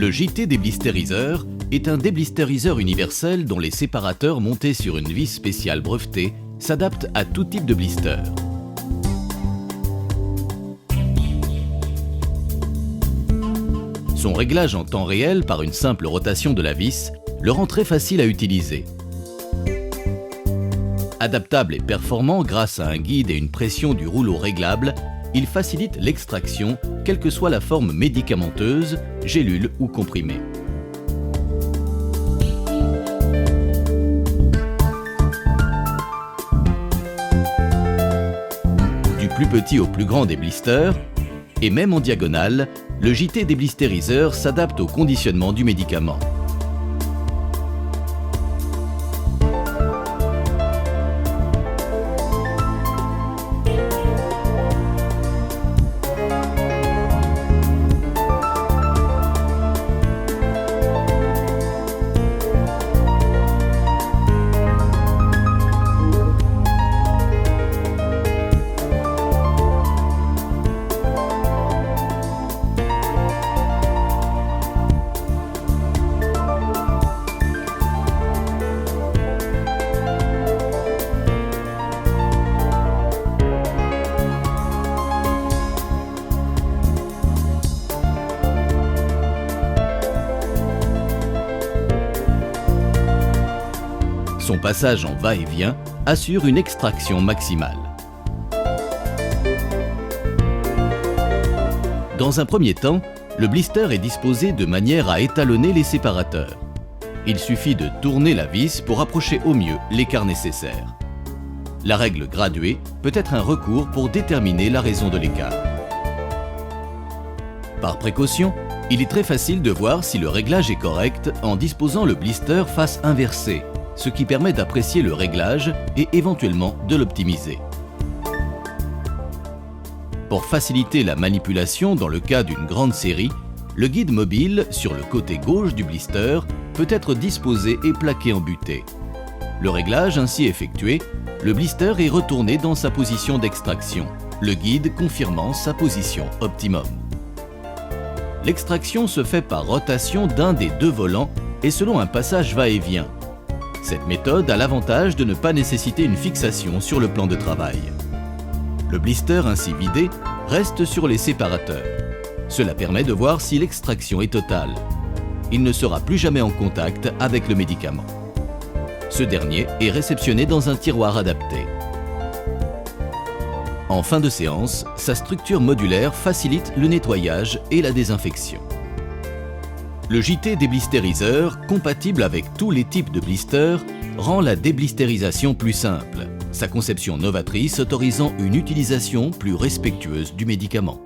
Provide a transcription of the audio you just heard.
Le JT déblistériseur est un déblistériseur universel dont les séparateurs montés sur une vis spéciale brevetée s'adaptent à tout type de blister. Son réglage en temps réel par une simple rotation de la vis le rend très facile à utiliser. Adaptable et performant grâce à un guide et une pression du rouleau réglable, il facilite l'extraction, quelle que soit la forme médicamenteuse, gélule ou comprimée. Du plus petit au plus grand des blisters, et même en diagonale, le JT déblistériseur s'adapte au conditionnement du médicament. Son passage en va-et-vient assure une extraction maximale. Dans un premier temps, le blister est disposé de manière à étalonner les séparateurs. Il suffit de tourner la vis pour approcher au mieux l'écart nécessaire. La règle graduée peut être un recours pour déterminer la raison de l'écart. Par précaution, il est très facile de voir si le réglage est correct en disposant le blister face inversée, ce qui permet d'apprécier le réglage et éventuellement de l'optimiser. Pour faciliter la manipulation dans le cas d'une grande série, le guide mobile sur le côté gauche du blister peut être disposé et plaqué en butée. Le réglage ainsi effectué, le blister est retourné dans sa position d'extraction, le guide confirmant sa position optimum. L'extraction se fait par rotation d'un des deux volants et selon un passage va-et-vient. Cette méthode a l'avantage de ne pas nécessiter une fixation sur le plan de travail. Le blister ainsi vidé reste sur les séparateurs. Cela permet de voir si l'extraction est totale. Il ne sera plus jamais en contact avec le médicament. Ce dernier est réceptionné dans un tiroir adapté. En fin de séance, sa structure modulaire facilite le nettoyage et la désinfection. Le JT déblistériseur, compatible avec tous les types de blisters, rend la déblistérisation plus simple, sa conception novatrice autorisant une utilisation plus respectueuse du médicament.